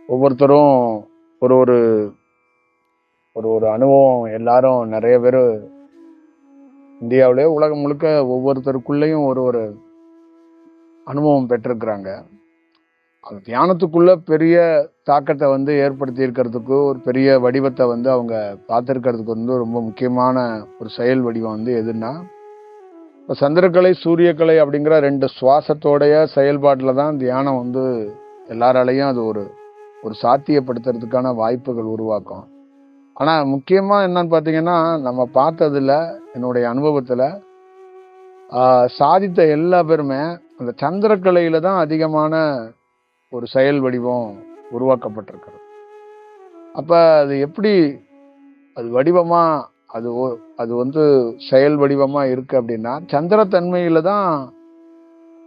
ஒவ்வொருத்தரும் ஒரு ஒரு ஒரு ஒரு அனுபவம், எல்லாரும் நிறைய பேர் இந்தியாவிலே உலகம் முழுக்க ஒவ்வொருத்தருக்குள்ளேயும் ஒரு ஒரு அனுபவம் பெற்றிருக்கிறாங்க. அந்த தியானத்துக்குள்ள பெரிய தாக்கத்தை ஏற்படுத்தி இருக்கிறதுக்கு, ஒரு பெரிய வடிவத்தை அவங்க பார்த்திருக்கிறதுக்கு ரொம்ப முக்கியமான ஒரு செயல் வடிவம் எதுன்னா, இப்போ சந்திரக்கலை சூரியக்கலை அப்படிங்கிற 2 சுவாசத்தோடைய செயல்பாட்டில் தான் தியானம் எல்லாராலையும் அது ஒரு ஒரு சாத்தியப்படுத்துறதுக்கான வாய்ப்புகள் உருவாக்கும். ஆனால் முக்கியமாக என்னன்னு பார்த்தீங்கன்னா, நம்ம பார்த்ததுல என்னுடைய அனுபவத்தில் சாதித்த எல்லா பேருமே அந்த சந்திரக்கலையில தான் அதிகமான ஒரு செயல் வடிவம் உருவாக்கப்பட்டிருக்கிறது. அப்ப அது எப்படி அது வடிவமா அது அது செயல் வடிவமா இருக்கு அப்படின்னா, சந்திரத்தன்மையில தான்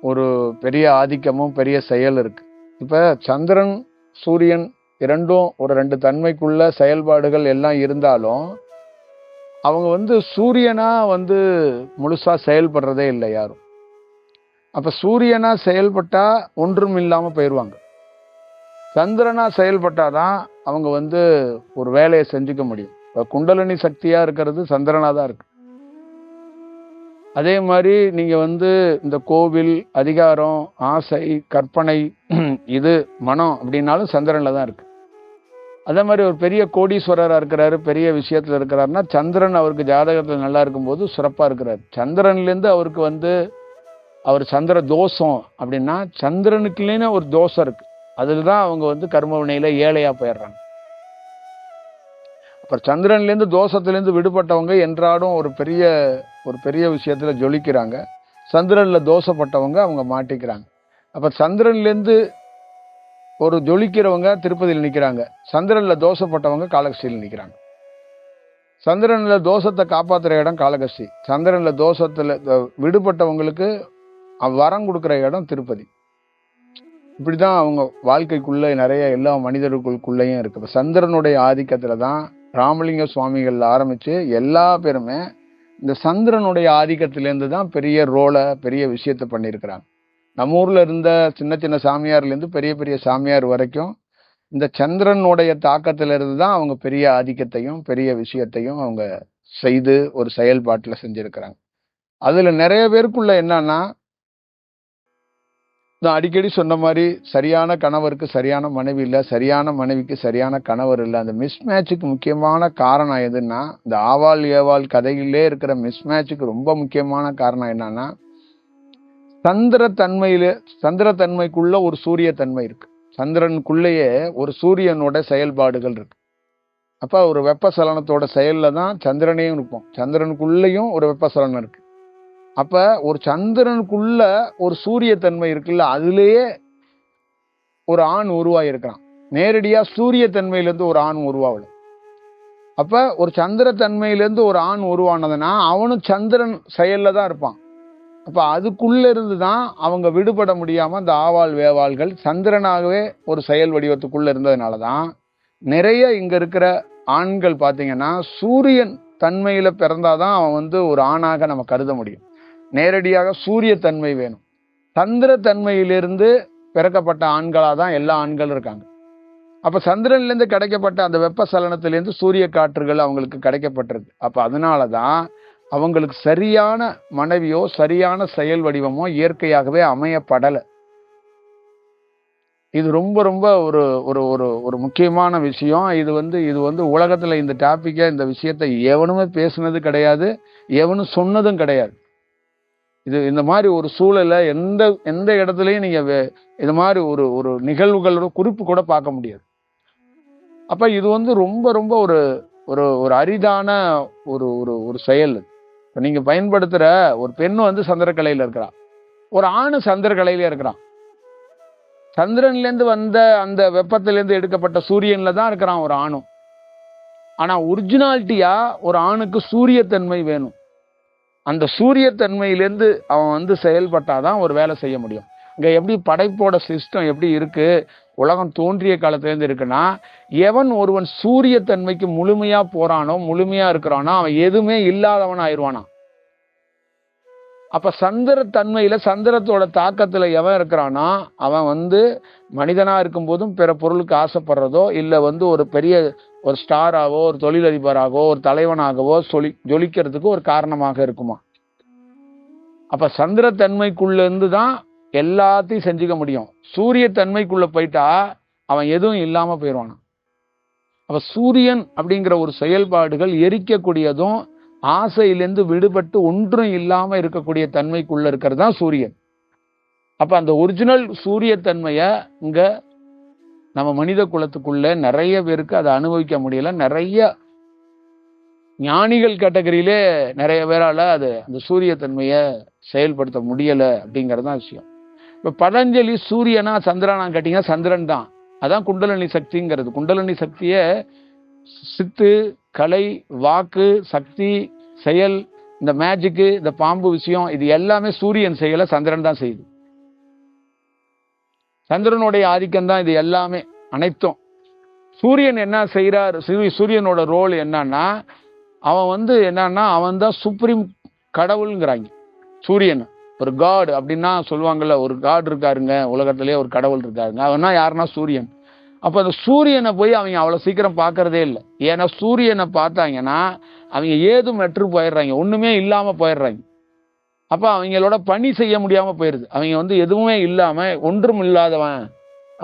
ஒரு பெரிய ஆதிக்கமும் பெரிய செயல் இருக்கு. இப்ப சந்திரன் சூரியன் இரண்டும் ஒரு 2 தன்மைக்குள்ள செயல்பாடுகள் எல்லாம் இருந்தாலும், அவங்க சூரியனா முழுசா செயல்படுறதே இல்லை யாரும். அப்ப சூரியனா செயல்பட்டா ஒன்றும் இல்லாம போயிடுவாங்க. சந்திரனா செயல்பட்டாதான் அவங்க ஒரு வேலையை செஞ்சுக்க முடியும். இப்ப குண்டலினி சக்தியா இருக்கிறது சந்திரனா தான் இருக்கு. அதே மாதிரி நீங்க இந்த கோவில், அதிகாரம், ஆசை, கற்பனை, இது மனம் அப்படின்னாலும் சந்திரன்ல தான் இருக்கு. அதே மாதிரி ஒரு பெரிய கோடீஸ்வரரா இருக்கிறாரு, பெரிய விஷயத்துல இருக்கிறாருன்னா சந்திரன் அவருக்கு ஜாதகத்துல நல்லா இருக்கும்போது சிறப்பா இருக்கிறாரு. சந்திரன்ல இருந்து அவருக்கு அவர் சந்திர தோஷம் அப்படின்னா, சந்திரனுக்குள்ளே ஒரு தோஷம் இருக்கு. அதுலதான் அவங்க கர்ம வினையில ஏழையா போயிடுறாங்க. அப்புறம் சந்திரன்ல இருந்து தோஷத்திலிருந்து விடுபட்டவங்க என்றாடும் ஒரு பெரிய விஷயத்துல ஜொலிக்கிறாங்க. சந்திரன்ல தோஷப்பட்டவங்க அவங்க மாட்டிக்கிறாங்க. அப்ப சந்திரன்ல இருந்து ஒரு ஜொலிக்கிறவங்க திருப்பதியில் நிக்கிறாங்க. சந்திரன்ல தோஷப்பட்டவங்க காளகஸ்தியில் நிக்கிறாங்க. சந்திரன்ல தோஷத்தை காப்பாத்துற இடம் காளகஸ்தி. சந்திரன்ல தோஷத்துல விடுபட்டவங்களுக்கு வரம் கொடுக்குற இடம் திருப்பதி. இப்படிதான் அவங்க வாழ்க்கைக்குள்ள நிறைய எல்லா மனிதர்களுக்குள்ளேயும் இருக்கு. இப்ப சந்திரனுடைய ஆதிக்கத்துல தான் ராமலிங்க சுவாமிகள் ஆரம்பிச்சு எல்லா பேருமே இந்த சந்திரனுடைய ஆதிக்கத்திலேருந்து தான் பெரிய ரோலை, பெரிய விஷயத்த பண்ணியிருக்கிறாங்க. நம்ம ஊர்ல இருந்த சின்ன சின்ன சாமியார்ல இருந்து பெரிய பெரிய சாமியார் வரைக்கும் இந்த சந்திரனுடைய தாக்கத்தில இருந்து தான் அவங்க பெரிய ஆதிக்கத்தையும் பெரிய விஷயத்தையும் அவங்க செய்து ஒரு செயல்பாட்டுல செஞ்சிருக்கிறாங்க. அதுல நிறைய பேருக்குள்ள என்னன்னா, நான் அடிக்கடி சொன்ன மாதிரி சரியான கணவருக்கு சரியான மனைவி இல்லை, சரியான மனைவிக்கு சரியான கணவர் இல்லை. அந்த மிஸ்மேட்சுக்கு முக்கியமான காரணம் எதுன்னா, இந்த ஆவாள் ஏவாள் கதையிலே இருக்கிற மிஸ்மேட்சுக்கு ரொம்ப முக்கியமான காரணம் என்னன்னா, சந்திரத்தன்மைக்குள்ள ஒரு சூரிய தன்மை இருக்கு. சந்திரனுக்குள்ளேயே ஒரு சூரியனோட செயல்பாடுகள் இருக்கு. அப்ப ஒரு வெப்பசலனத்தோட செயல்ல தான் சந்திரனையும் இருக்கும். சந்திரனுக்குள்ளேயும் ஒரு வெப்பசலனம் இருக்கு. அப்ப ஒரு சந்திரனுக்குள்ள ஒரு சூரிய தன்மை இருக்குல்ல, அதுலயே ஒரு ஆண் உருவாயிருக்கிறான். நேரடியா சூரிய தன்மையிலிருந்து ஒரு ஆண் உருவாகல. அப்ப ஒரு சந்திர தன்மையிலிருந்து ஒரு ஆண் உருவானதுன்னா அவனும் சந்திரன் செயல்ல தான் இருப்பான். அப்ப அதுக்குள்ள இருந்துதான் அவங்க விடுபட முடியாம அந்த ஆவாள் வேவாள்கள் சந்திரனாகவே ஒரு செயல் வடிவத்துக்குள்ள இருந்ததுனாலதான் நிறைய இங்க இருக்கிற ஆண்கள் பாத்தீங்கன்னா சூரியன் தன்மையில பிறந்தாதான் அவன் ஒரு ஆணாக நம்ம கருத முடியும். நேரடியாக சூரிய தன்மை வேணும். சந்திர தன்மையிலிருந்து பிறக்கப்பட்ட ஆண்களா தான் எல்லா ஆண்களும் இருக்காங்க. அப்ப சந்திரன்ல இருந்து கிடைக்கப்பட்ட அந்த வெப்பசலனத்திலிருந்து சூரிய காற்றுகள் அவங்களுக்கு கிடைக்கப்பட்டிருக்கு. அப்ப அதனாலதான் அவங்களுக்கு சரியான மனைவியோ சரியான செயல் வடிவமோ இயற்கையாகவே அமையப்படல. இது ரொம்ப ரொம்ப ஒரு ஒரு ஒரு ஒரு முக்கியமான விஷயம். இது உலகத்துல இந்த டாபிக்க, இந்த விஷயத்தை எவனுமே பேசுனது கிடையாது, எவனும் சொன்னதும் கிடையாது. இது இந்த மாதிரி ஒரு சூழலை எந்த இடத்துலயும் நீங்க இது மாதிரி ஒரு ஒரு நிகழ்வுகளோட குறிப்பு கூட பார்க்க முடியாது. அப்ப இது ரொம்ப ரொம்ப ஒரு ஒரு ஒரு அரிதான ஒரு ஒரு ஒரு செயல். நீங்க பயன்படுத்துற ஒரு பெண்ணு சந்திரக்கலையில இருக்கிறான், ஒரு ஆணு சந்திரக்கலையில இருக்கிறான். சந்திரன்ல இருந்து வந்த அந்த வெப்பத்திலிருந்து எடுக்கப்பட்ட சூரியன்ல தான் இருக்கிறான் ஒரு ஆணும். ஆனா ஒரிஜினாலிட்டியா ஒரு ஆணுக்கு சூரியத்தன்மை வேணும். அந்த சூரியத்தன்மையிலேருந்து அவன் செயல்பட்டாதான் ஒரு வேலை செய்ய முடியும். இங்க எப்படி படைப்போட சிஸ்டம் எப்படி இருக்கு, உலகம் தோன்றிய காலத்திலேருந்து இருக்குன்னா, எவன் ஒருவன் சூரியத்தன்மைக்கு முழுமையா போறானோ, முழுமையா இருக்கிறானோ, அவன் எதுவுமே இல்லாதவன் ஆயிடுவானா. அப்ப சந்திர தன்மையில சந்திரத்தோட தாக்கத்துல எவன் இருக்கிறானா அவன் மனிதனா இருக்கும் போதும் பிற பொருளுக்கு ஆசைப்படுறதோ இல்ல ஒரு பெரிய ஒரு ஸ்டாராவோ ஒரு தொழிலதிபராகவோ ஒரு தலைவனாகவோ ஜொலிக்கிறதுக்கு ஒரு காரணமாக இருக்குமா. அப்ப சந்திர தன்மைக்குள்ள இருந்து தான் எல்லாத்தையும் செஞ்சுக்க முடியும். சூரிய தன்மைக்குள்ள போயிட்டா அவன் எதுவும் இல்லாம போயிடுவான். அப்ப சூரியன் அப்படிங்கிற ஒரு செயல்பாடுகள் எரிக்கக்கூடியதும் ஆசையிலிருந்து விடுபட்டு ஒன்றும் இல்லாம இருக்கக்கூடிய தன்மைக்குள்ள இருக்கிறது தான் சூரியன். அப்ப அந்த ஒரிஜினல் சூரிய தன்மைய இங்க நம்ம மனித குலத்துக்குள்ள நிறைய பேருக்கு அதை அனுபவிக்க முடியல. நிறைய ஞானிகள் கேட்டகரியிலே நிறைய பேரால அந்த சூரிய தன்மைய செயல்படுத்த முடியல அப்படிங்கறதுதான் விஷயம். இப்ப பதஞ்சலி சூரியனா சந்திரனா கேட்டீங்கன்னா சந்திரன் தான். அதான் குண்டலினி சக்திங்கிறது. குண்டலினி சக்திய சித்து, கலை, வாக்கு, சக்தி, செயல், இந்த மேஜிக்கு, இந்த பாம்பு விஷயம், இது எல்லாமே சூரியன் செய்யல, சந்திரன் தான் செய்யுது. சந்திரனுடைய ஆதிக்கம் தான் இது எல்லாமே அனைத்தும். சூரியன் என்ன செய்யறார்? சூரியனோட ரோல் என்னன்னா அவன் என்னன்னா அவன் தான் சுப்ரீம் கடவுள்ங்கிறாங்க. சூரியன் ஒரு காட் அப்படின்னா சொல்லுவாங்கல்ல, ஒரு காட் இருக்காருங்க உலகத்திலேயே, ஒரு கடவுள் இருக்காருங்க. அவனா யாருன்னா சூரியன். அப்ப அந்த சூரியனை போய் அவங்க அவ்வளவு சீக்கிரம் பார்க்கறதே இல்லை. ஏன்னா சூரியனை பார்த்தாங்கன்னா அவங்க ஏதும் வெற்று போயிடுறாங்க, ஒண்ணுமே இல்லாம போயிடுறாங்க. அப்ப அவங்களோட பணி செய்ய முடியாம போயிருது. அவங்க எதுவுமே இல்லாம ஒன்றும் இல்லாதவன்,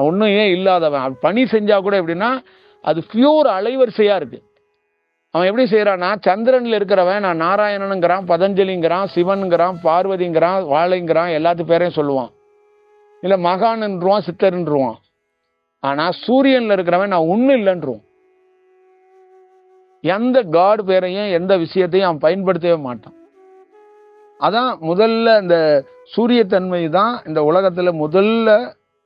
ஒண்ணுமே இல்லாதவன் பணி செஞ்சா கூட எப்படின்னா அது பியூர் அலைவரிசையா இருக்கு. அவன் எப்படி செய்யறான்னா சந்திரன்ல இருக்கிறவன் நான் நாராயணனுங்கிறான், பதஞ்சலிங்கிறான், சிவனுங்கிறான், பார்வதிங்கிறான், வாழைங்கிறான், எல்லாத்து பேரையும் சொல்லுவான். இல்ல மகான்ன்றுவான், சித்தர்ன்றுவான். ஆனா சூரியன்ல இருக்கிறவன் நான் ஒண்ணு இல்லைன்றுவான். எந்த காட் பேரையும் எந்த விஷயத்தையும் அவன் பயன்படுத்தவே மாட்டான். அதான் முதல்ல இந்த சூரிய தன்மை தான் இந்த உலகத்துல முதல்ல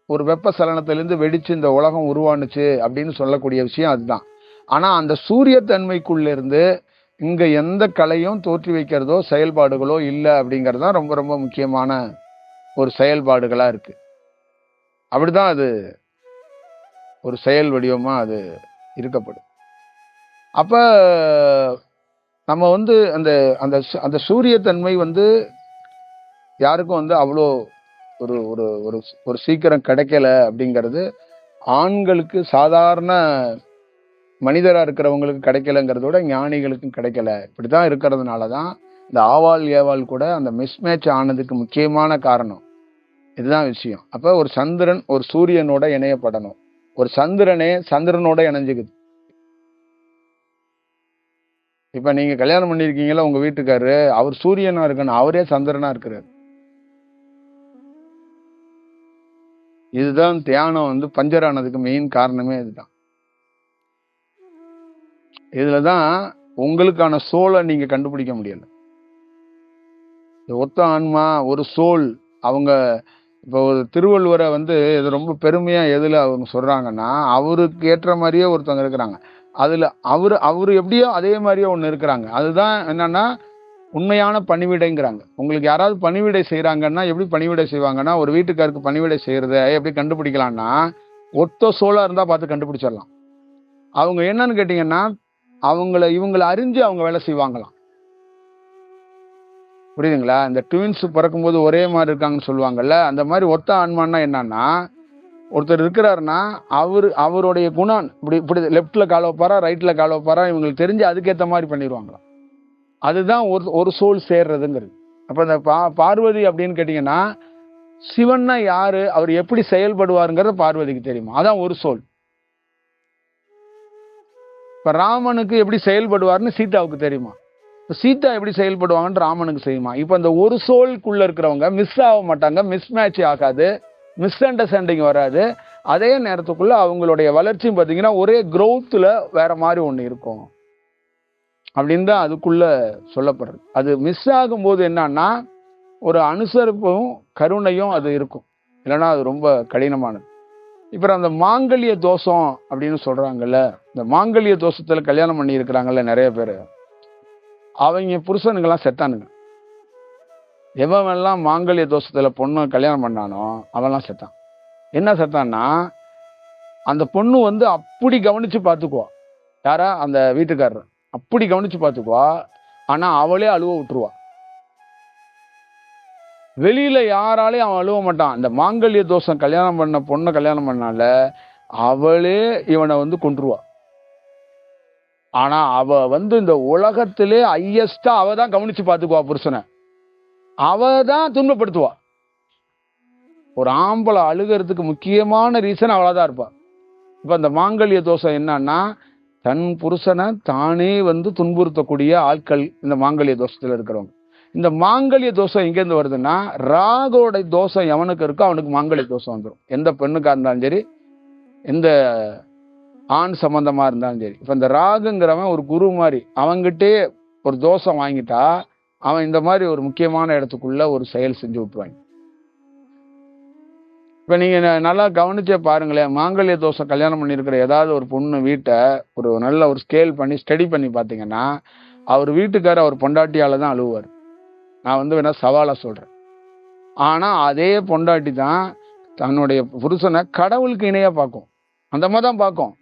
ஒரு வெப்ப சலனத்திலிருந்து வெடிச்சு இந்த உலகம் உருவானுச்சு அப்படின்னு சொல்லக்கூடிய விஷயம் அதுதான். ஆனா அந்த சூரிய தன்மைக்குள்ள இருந்து இங்க எந்த கலையும் தோற்றி வைக்கிறதோ செயல்பாடுகளோ இல்லை அப்படிங்கிறது தான் ரொம்ப ரொம்ப முக்கியமான ஒரு செயல்பாடுகளா இருக்கு. அப்படிதான் அது ஒரு செயல் வடிவமா அது இருக்கப்படும். அப்ப நம்ம அந்த அந்த அந்த சூரிய தன்மை யாருக்கும் அவ்வளோ ஒரு ஒரு ஒரு ஒரு சீக்கிரம் கிடைக்கல அப்படிங்கிறது ஆண்களுக்கு, சாதாரண மனிதரா இருக்கிறவங்களுக்கு கிடைக்கலங்கிறதோட ஞானிகளுக்கும் கிடைக்கல. இப்படிதான் இருக்கிறதுனாலதான் இந்த ஆவால் ஏவால் கூட அந்த மிஸ்மேட்ச் ஆனதுக்கு முக்கியமான காரணம் இதுதான் விஷயம். அப்ப ஒரு சந்திரன் ஒரு சூரியனோட இணையப்படணும். ஒரு சந்திரனே சந்திரனோட இணைஞ்சுக்குது. இப்ப நீங்க கல்யாணம் பண்ணிருக்கீங்களா, உங்க வீட்டுக்காரரு அவர் சூரியனா இருக்கணும், அவரே சந்திரனா இருக்கிறார். இதுதான் தியானம் பஞ்சர் ஆனதுக்கு மெயின் காரணமே இதுதான். இதுலதான் உங்களுக்கான சோலை நீங்க கண்டுபிடிக்க முடியல. ஒத்த ஆன்மா ஒரு சோல். அவங்க இப்போ ஒரு திருவள்ளுவரை இது ரொம்ப பெருமையா எதுல அவங்க சொல்றாங்கன்னா, அவருக்கு ஏற்ற மாதிரியே ஒருத்தவங்க இருக்கிறாங்க. அதுல அவரு எப்படியோ அதே மாதிரியே ஒண்ணு இருக்கிறாங்க. அதுதான் என்னன்னா உண்மையான பணிவிடைங்கிறாங்க. உங்களுக்கு யாராவது பணிவிடை செய்யறாங்கன்னா எப்படி பணிவிடை செய்வாங்கன்னா, ஒரு வீட்டுக்காருக்கு பணிவிடை செய்யறத எப்படி கண்டுபிடிக்கலாம்னா ஒத்த சோலா இருந்தா பார்த்து கண்டுபிடிச்சிடலாம். அவங்க என்னன்னு கேட்டீங்கன்னா இவங்களை அறிஞ்சு அவங்க வேலை செய்வாங்களாம். புரியுதுங்களா? இந்த ட்வின்ஸ் பிறக்கும்போது ஒரே மாதிரி இருக்காங்கன்னு சொல்லுவாங்கல்ல, அந்த மாதிரி ஒத்த ஆன்மான்னா என்னன்னா ஒருத்தர் இருக்கிறாருன்னா அவருடைய குணம் இப்படி லெப்ட்ல கால வைப்பாரா, ரைட்ல கால வைப்பாரா, இவங்களுக்கு தெரிஞ்சு அதுக்கேற்ற மாதிரி பண்ணிடுவாங்களாம். அதுதான் ஒரு சோல் சேர்றதுங்கிறது. அப்ப இந்த பார்வதி அப்படின்னு கேட்டீங்கன்னா சிவன்னா யாரு, அவர் எப்படி செயல்படுவாருங்கிறது பார்வதிக்கு தெரியுமா? அதான் ஒரு சோல். இப்ப ராமனுக்கு எப்படி செயல்படுவார்னு சீதாவுக்கு தெரியுமா? சீதா எப்படி செயல்படுவாங்கன்னு ராமனுக்கு செய்யுமா? இப்ப இந்த ஒரு சோல்குள்ள இருக்கிறவங்க மிஸ் ஆக மாட்டாங்க, மிஸ் மேட்ச் ஆகாது, மிஸ் அண்டர்ஸ்டாண்டிங் வராது. அதே நேரத்துக்குள்ள அவங்களுடைய வளர்ச்சியும் பார்த்தீங்கன்னா ஒரே growthல வேற மாதிரி ஒண்ணு இருக்கும் அப்படின்னு தான் அதுக்குள்ள சொல்லப்படுறது. அது மிஸ் ஆகும்போது என்னன்னா ஒரு அனுசரிப்பும் கருணையும் அது இருக்கும், இல்லைன்னா அது ரொம்ப கடினமானது. இப்ப அந்த மாங்கல்ய தோஷம் அப்படின்னு சொல்றாங்கல்ல, இந்த மாங்கல்ய தோஷத்துல கல்யாணம் பண்ணி இருக்கிறாங்கல்ல நிறைய பேரு, அவங்க புருஷனுங்கெல்லாம் செத்தானுங்க. எவெல்லாம் மாங்கல்ய தோஷத்துல பொண்ணு கல்யாணம் பண்ணானோ அவன்லாம் செத்தான். என்ன செத்தான்னா அந்த பொண்ணு அப்படி கவனிச்சு பார்த்துக்குவா, யாரா அந்த வீட்டுக்காரர் அப்படி கவனிச்சு பார்த்துக்குவா, ஆனா அவளே அழுவ விட்டுருவா. வெளியில யாராலையும் அவன் அழுவ மாட்டான். இந்த மாங்கல்ய தோஷம் கல்யாணம் பண்ண பொண்ணை கல்யாணம் பண்ணால அவளே இவனை கொன்றுவா. ஆனா அவ இந்த உலகத்திலே ஹையஸ்டா அவ தான் கவனிச்சு பார்த்துக்குவா புருஷனை. அவ தான் துன்பப்படுத்துவா. ஒரு ஆம்பளை அழுகிறதுக்கு முக்கியமான ரீசன் அவளாதான் இருப்பா. இப்ப இந்த மாங்கல்ய தோஷம் என்னன்னா, தன் புருஷனை தானே துன்புறுத்தக்கூடிய ஆட்கள் இந்த மாங்கல்ய தோஷத்துல இருக்கிறவங்க. இந்த மாங்கல்ய தோஷம் எங்கேருந்து வருதுன்னா, ராகோட தோஷம் எவனுக்கு இருக்கோ அவனுக்கு மாங்கல்ய தோஷம் வந்துடும். எந்த பெண்ணுக்கா இருந்தாலும் சரி, எந்த ஆண் சம்பந்தமா இருந்தாலும் சரி. இப்ப இந்த ராகுங்கிறவன் ஒரு குரு மாதிரி, அவங்கிட்டே ஒரு தோஷம் வாங்கிட்டா அவன் இந்த மாதிரி ஒரு முக்கியமான இடத்துக்குள்ள ஒரு செயல் செஞ்சு விட்டுருவாங்க. இப்ப நீங்க நல்லா கவனிச்சே பாருங்களேன், மாங்கல்ய தோஷம் கல்யாணம் பண்ணியிருக்கிற ஏதாவது ஒரு பொண்ணு வீட்டை ஒரு நல்ல ஒரு ஸ்கேல் பண்ணி ஸ்டடி பண்ணி பார்த்தீங்கன்னா, அவர் வீட்டுக்காரர் அவர் பொண்டாட்டியால தான் அழுவார். நான் வேணா சவாலா சொல்றேன். ஆனா அதே பொண்டாட்டி தான் தன்னுடைய புருஷனை கடவுளுக்கு இணையா பார்க்கும். அந்த மாதிரி தான் பார்க்கும்.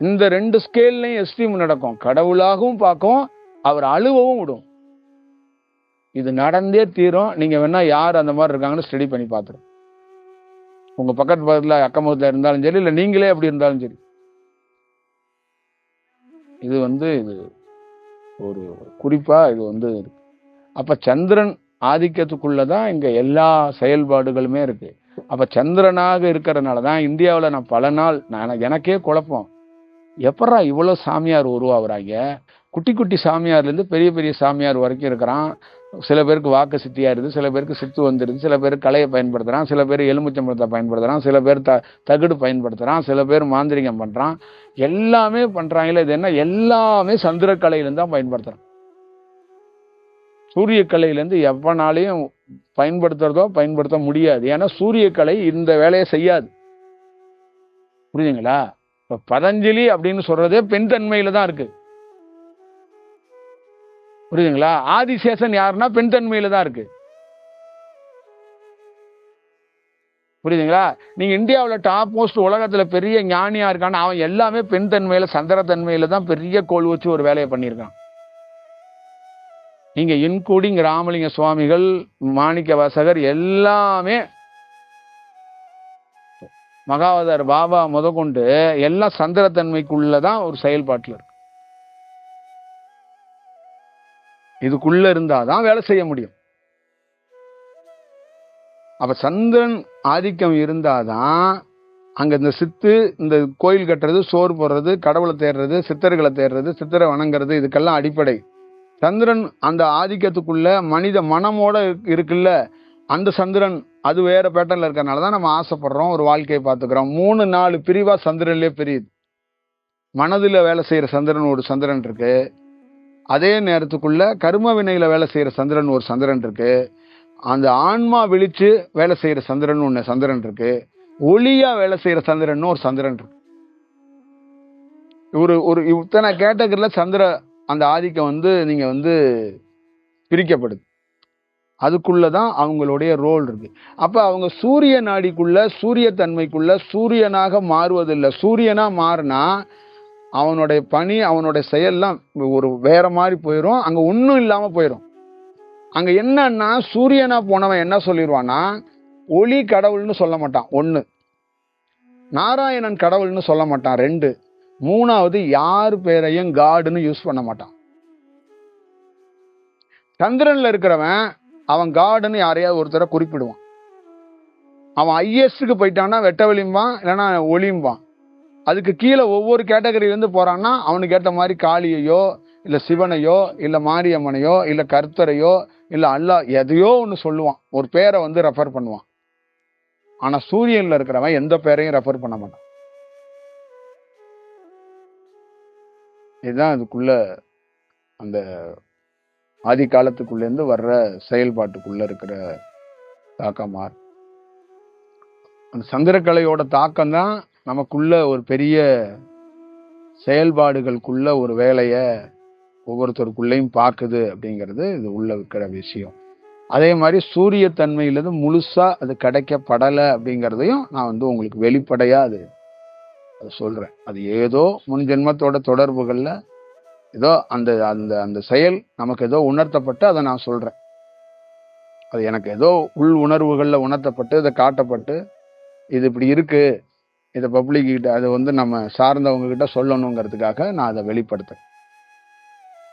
இந்த 2 ஸ்கேல்லையும் எஸ்ட்ரீம் நடக்கும். கடவுளாகவும் பார்க்கும், அவர் அழுவவும் விடும். இது நடந்தே தீரும். நீங்க வேணா யார் அந்த மாதிரி இருக்காங்கன்னு ஸ்டடி பண்ணி பார்த்துரும். உங்க பக்கத்துல அக்கம் பக்கத்துல இருந்தாலும் சரி, இல்ல நீங்களே அப்படி இருந்தாலும் சரி. இது இது ஒரு குறிப்பா இது அப்ப சந்திரன் ஆதிக்கத்துக்குள்ளதான் இங்க எல்லா செயல்பாடுகளுமே இருக்கு. அப்ப சந்திரனாக இருக்கிறதுனாலதான் இந்தியாவில் நான் பல நாள் எனக்கே குழப்பம், எப்படா இவ்வளவு சாமியார் உருவாகுறாங்க? குட்டி குட்டி சாமியார்ல இருந்து பெரிய பெரிய சாமியார் வரைக்கும் இருக்கிறான். சில பேருக்கு வாக்கு சித்தியா இருக்குது, சில பேருக்கு சித்து வந்துருது, சில பேர் கலையை பயன்படுத்துறான், சில பேர் எலுமிச்சம்பழத்தை பயன்படுத்துறான், சில பேர் தகுடு பயன்படுத்துறான், சில பேர் மாந்திரிகம் பண்றான். எல்லாமே பண்றாங்களே. இது என்ன? எல்லாமே சந்திர கலையிலிருந்து தான் பயன்படுத்துறான். சூரிய கலையிலேருந்து எவனாலையும் பயன்படுத்த முடியாது. ஏன்னா சூரிய கலை இந்த வேலையை செய்யாது. புரியுதுங்களா? இப்ப பதஞ்சலி அப்படின்னு சொல்றதே பெண் தன்மையில தான் இருக்கு. புரியுதுங்களா? ஆதிசேஷன் யாருன்னா பெண் தன்மையில தான் இருக்கு. புரியுதுங்களா? நீங்க இந்தியாவில் டாப் மோஸ்ட் உலகத்துல பெரிய ஞானியா இருக்கான்னு அவன் எல்லாமே பெண் தன்மையில சந்திர தன்மையில தான் பெரிய கோல் வச்சு ஒரு வேலையை பண்ணியிருக்கான். நீங்க இன்க்ளூடிங் ராமலிங்க சுவாமிகள், மாணிக்க வாசகர் எல்லாமே, மகாவதார் பாபா முதற்கொண்டு எல்லாம் சந்திரத்தன்மைக்குள்ளதான் ஒரு செயல்பாட்டில் இருக்கு. இதுக்குள்ள இருந்தாதான் வேலை செய்ய முடியும். அப்ப சந்திரன் ஆதிக்கம் இருந்தாதான் அங்க இந்த சித்து, இந்த கோயில் கட்டுறது, சோறு போடுறது, கடவுளை தேடுறது, சித்தர்களை தேடுறது, சித்தரை வணங்குறது, இதுக்கெல்லாம் அடிப்படை. சந்திரன் அந்த ஆதிக்கத்துக்குள்ள மனித மனமோட இருக்குல்ல, அந்த சந்திரன் அது வேற பேட்டர்ல இருக்கறனால தான் நம்ம ஆசைப்படுறோம், ஒரு வாழ்க்கையை பார்த்துக்கிறோம். 3-4 பிரிவா சந்திரன்லயே பிரியுது. மனதுல வேலை செய்யற சந்திரன் ஒரு சந்திரன் இருக்கு. அதே நேரத்துக்குள்ள கர்ம வினையில வேலை செய்யற சந்திரன் ஒரு சந்திரன் இருக்கு. அந்த ஆன்மா விழிச்சு வேலை செய்யற சந்திரன் ஒண்ணு சந்திரன் இருக்கு. ஒளியா வேலை செய்யற சந்திரன் ஒரு சந்திரன் இருக்கு. ஒரு இத்தனை கேட்டகரியில சந்திர அந்த ஆதிக்கம் நீங்க பிரிக்கப்படுது. அதுக்குள்ளதான் அவங்களுடைய ரோல் இருக்கு. அப்ப அவங்க சூரிய நாடிக்குள்ள, சூரிய தன்மைக்குள்ள சூரியனாக மாறுவதில்லை. சூரியனா மாறினா அவனுடைய பணி, அவனுடைய செயல்லாம் ஒரு வேற மாதிரி போயிடும். அங்க ஒன்றும் இல்லாம போயிடும். அங்க என்னன்னா, சூரியனா போனவன் என்ன சொல்லிடுவான்னா, ஒளி கடவுள்னு சொல்ல மாட்டான் 1, நாராயணன் கடவுள்னு சொல்ல மாட்டான் 2, 3வது யார் பேரையும் காடுன்னு யூஸ் பண்ண மாட்டான். சந்திரன்ல இருக்கிறவன் அவன் காடுன்னு யாரையாவது ஒருத்தரை குறிப்பிடுவான். அவன் ஐஎஸ்க்கு போயிட்டான்னா வெட்டவெளியும்பான், இல்லைன்னா ஒளியும்பான். அதுக்கு கீழே ஒவ்வொரு கேட்டகரியிலேருந்து போறான்னா அவனுக்கு ஏற்ற மாதிரி காளியையோ, இல்லை சிவனையோ, இல்லை மாரியம்மனையோ, இல்லை கர்த்தரையோ, இல்லை அல்லா எதையோ ஒன்று சொல்லுவான். ஒரு பேரை ரெஃபர் பண்ணுவான். ஆனா சூரியன்ல இருக்கிறவன் எந்த பேரையும் ரெஃபர் பண்ண மாட்டான். இதுதான் அதுக்குள்ள அந்த ஆதி காலத்துக்குள்ளேருந்து வர்ற செயல்பாட்டுக்குள்ள இருக்கிற தாக்கமா. அந்த சந்திரக்கலையோட தாக்கம் தான் நமக்குள்ள ஒரு பெரிய செயல்பாடுகளுக்குள்ள ஒரு வேலையை ஒவ்வொருத்தருக்குள்ளேயும் பார்க்குது அப்படிங்கிறது இது உள்ள இருக்கிற விஷயம். அதே மாதிரி சூரிய தன்மையிலிருந்து முழுசா அது கிடைக்கப்படலை அப்படிங்கிறதையும் நான் உங்களுக்கு வெளிப்படையா அது சொல்றேன். அது ஏதோ முன் ஜென்மத்தோட தொடர்புகள்ல ஏதோ அந்த அந்த அந்த செயல் நமக்கு ஏதோ உணர்த்தப்பட்டு அதை நான் சொல்றேன். அது எனக்கு ஏதோ உள் உணர்வுகளில் உணர்த்தப்பட்டு இதை காட்டப்பட்டு இது இப்படி இருக்கு, இதை பப்ளிக் கிட்ட அதை வந்து நம்ம சார்ந்தவங்க கிட்ட சொல்லணுங்கிறதுக்காக நான் அதை வெளிப்படுத்துறேன்.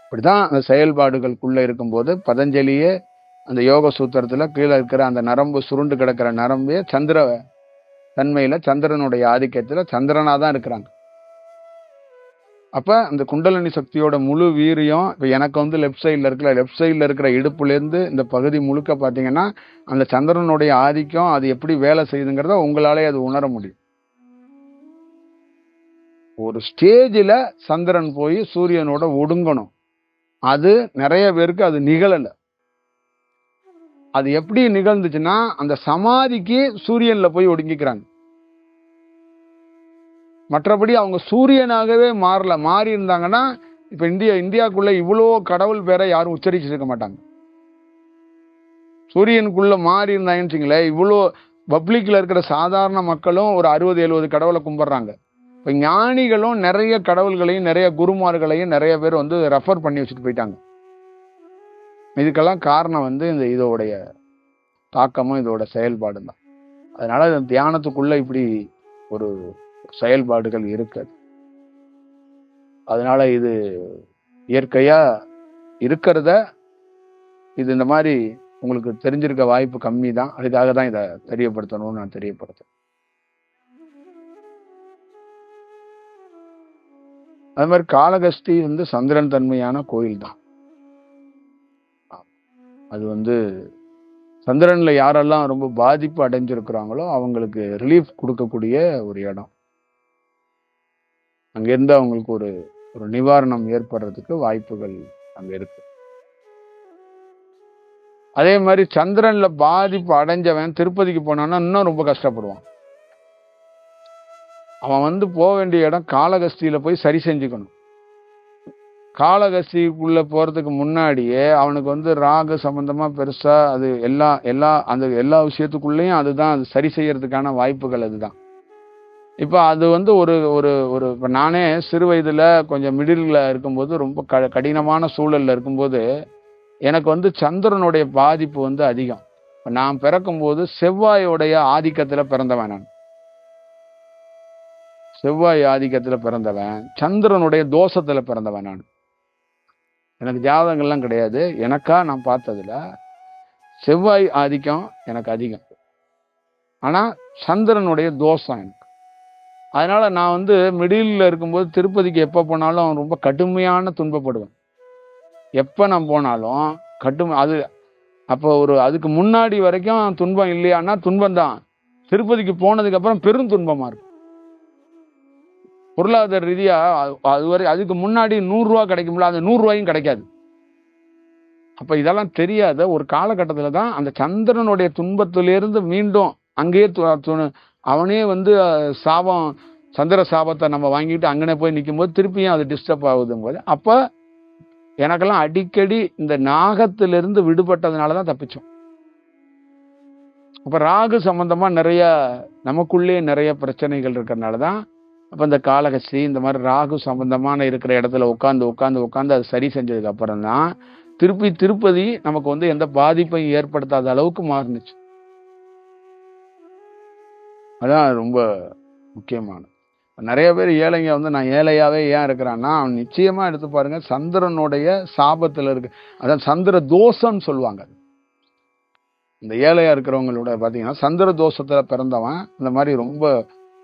இப்படிதான் அந்த செயல்பாடுகளுக்குள்ள இருக்கும்போது பதஞ்சலியே அந்த யோக சூத்திரத்துல கீழே இருக்கிற அந்த நரம்பு சுருண்டு கிடக்கிற நரம்பே சந்திர தன்மையில சந்திரனுடைய ஆதிக்கத்துல சந்திரனா தான் இருக்கிறாங்க. அப்ப அந்த குண்டலினி சக்தியோட முழு வீரியம் இப்ப எனக்கு வந்து லெஃப்ட் சைட்ல இருக்கிற இடுப்புல இருந்து இந்த பகுதி முழுக்க பாத்தீங்கன்னா அந்த சந்திரனுடைய ஆதிக்கம் அது எப்படி வேலை செய்யுதுங்கிறத உங்களாலே அது உணர முடியும். ஒரு ஸ்டேஜில் சந்திரன் போய் சூரியனோட ஒடுங்கணும். அது நிறைய பேருக்கு அது நிகழல. அது எப்படி நிகழ்ந்துச்சுன்னா அந்த சமாதிக்கு சூரியன்ல போய் ஒடுங்கிக்கிறாங்க. மற்றபடி அவங்க சூரியனாகவே மாறல. மாறி இருந்தாங்கன்னா இப்ப இந்தியாக்குள்ள இவ்வளோ கடவுள் பேரை யாரும் உச்சரிச்சிருக்க மாட்டாங்க. சூரியனுக்குள்ள மாறி இருந்தாங்கன்னு வச்சுங்களேன், இவ்வளோ பப்ளிக்ல இருக்கிற சாதாரண மக்களும் ஒரு 60-70 கடவுளை கும்பிடுறாங்க. இப்ப ஞானிகளும் நிறைய கடவுள்களையும் நிறைய குருமார்களையும் நிறைய பேர் வந்து ரெஃபர் பண்ணி வச்சுட்டு போயிட்டாங்க. இதுக்கெல்லாம் காரணம் வந்து இந்த இதோடைய தாக்கமும் இதோட செயல்பாடு தான். அதனால இந்த தியானத்துக்குள்ள இப்படி ஒரு செயல்பாடுகள் இருக்குது. அதனால இது இயற்கையா இருக்கிறத இது இந்த மாதிரி உங்களுக்கு தெரிஞ்சிருக்க வாய்ப்பு கம்மி தான். அதுக்காக தான் இதை தெரியப்படுத்தணும்னு நான் தெரியப்படுத்தேன். அது மாதிரி காளகஸ்தி வந்து சந்திரன் தன்மையான கோயில் தான். அது வந்து சந்திரன்ல யாரெல்லாம் ரொம்ப பாதிப்பு அடைஞ்சிருக்கிறாங்களோ அவங்களுக்கு ரிலீஃப் கொடுக்கக்கூடிய ஒரு இடம். அங்கிருந்து அவங்களுக்கு ஒரு ஒரு நிவாரணம் ஏற்படுறதுக்கு வாய்ப்புகள் அங்க இருக்கு. அதே மாதிரி சந்திரன்ல பாதிப்பு அடைஞ்சவன் திருப்பதிக்கு போனான்னா இன்னும் ரொம்ப கஷ்டப்படுவான். அவன் வந்து போக வேண்டிய இடம் காளகஸ்தியில போய் சரி செஞ்சுக்கணும். காளகஸ்திக்குள்ள போறதுக்கு முன்னாடியே அவனுக்கு வந்து ராகு சம்பந்தமா பெருசா அது எல்லா விஷயத்துக்குள்ளேயும் அதுதான் அது சரி செய்யறதுக்கான வாய்ப்புகள். அதுதான் இப்ப அது வந்து ஒரு ஒரு ஒரு இப்ப நானே சிறு வயதுல கொஞ்சம் மிடில்ல இருக்கும்போது ரொம்ப கடினமான சூழல்ல இருக்கும்போது எனக்கு வந்து சந்திரனுடைய பாதிப்பு வந்து அதிகம். நான் பிறக்கும்போது செவ்வாயோடைய ஆதிக்கத்துல பிறந்தவன். நான் செவ்வாய் ஆதிக்கத்துல பிறந்தவன், சந்திரனுடைய தோஷத்துல பிறந்தவன். நான் எனக்கு ஜாதகங்கள்லாம் கிடையாது. எனக்கா நான் பார்த்ததுல செவ்வாய் ஆதிக்கம் எனக்கு அதிகம். ஆனா சந்திரனுடைய தோஷம் எனக்கு. அதனால நான் வந்து மிடில் இருக்கும்போது திருப்பதிக்கு எப்போ போனாலும் ரொம்ப கடுமையான துன்பப்படுவேன். எப்போ நான் போனாலும் அது அப்போ அதுக்கு முன்னாடி வரைக்கும் துன்பம் இல்லையான்னா துன்பம் தான். திருப்பதிக்கு போனதுக்கு அப்புறம் பெரும் துன்பமா இருக்கும். பொருளாதார ரீதியா அதுக்கு முன்னாடி 100 ரூபா கிடைக்கும்ல, அந்த 100 ரூபாயும் கிடைக்காது. அப்ப இதெல்லாம் தெரியாத ஒரு காலகட்டத்துல தான் அந்த சந்திரனுடைய துன்பத்திலிருந்து மீண்டும் அங்கேயே அவனே வந்து சாபம் சந்திர சாபத்தை நம்ம வாங்கிட்டு அங்கனே போய் நிற்கும் போது திருப்பியும் அது டிஸ்டர்ப் ஆகுதும் போது அப்ப எனக்கெல்லாம் அடிக்கடி இந்த நாகத்திலிருந்து விடுபட்டதுனாலதான் தப்பிச்சோம். அப்ப ராகு சம்பந்தமா நிறைய நமக்குள்ளே நிறைய பிரச்சனைகள் இருக்கிறதுனாலதான் அப்ப இந்த காளகஸ்தி இந்த மாதிரி ராகு சம்பந்தமான இருக்கிற இடத்துல உட்காந்து அது சரி செஞ்சதுக்கு அப்புறம் தான் திருப்பதி நமக்கு வந்து எந்த பாதிப்பையும் ஏற்படுத்தாத அளவுக்கு மாறுனுச்சு. அதான் ரொம்ப முக்கியமானது. நிறைய பேர் ஏழைங்க வந்து நான் ஏழையாவே ஏன் இருக்கிறான்னா அவன் நிச்சயமா எடுத்து பாருங்க சந்திரனுடைய சாபத்துல இருக்கு. அதான் சந்திர தோஷம்னு சொல்லுவாங்க. இந்த ஏழையா இருக்கிறவங்களோட பாத்தீங்கன்னா சந்திர தோஷத்துல பிறந்தவன் இந்த மாதிரி ரொம்ப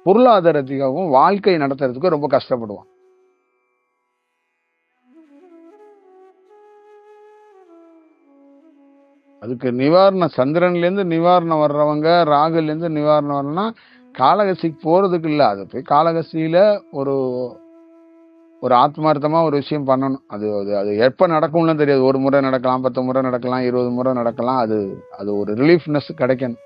பொருளாதாரத்துக்காகவும் வாழ்க்கை நடத்துறதுக்கு ரொம்ப கஷ்டப்படுவான். அதுக்கு நிவாரணம் சந்திரன்ல இருந்து நிவாரணம் வர்றவங்க, ராகுல இருந்து நிவாரணம் வரணும்னா காளகஸ்திக்கு போறதுக்கு இல்லை. அது போய் காளகஸ்தியில ஒரு ஒரு ஆத்மார்த்தமா ஒரு விஷயம் பண்ணணும். அது அது அது எப்ப நடக்கும்னு தெரியாது. 1 முறை நடக்கலாம், 10 முறை நடக்கலாம், 20 முறை நடக்கலாம். அது ஒரு ரிலீஃப்னஸ் கிடைக்கணும்.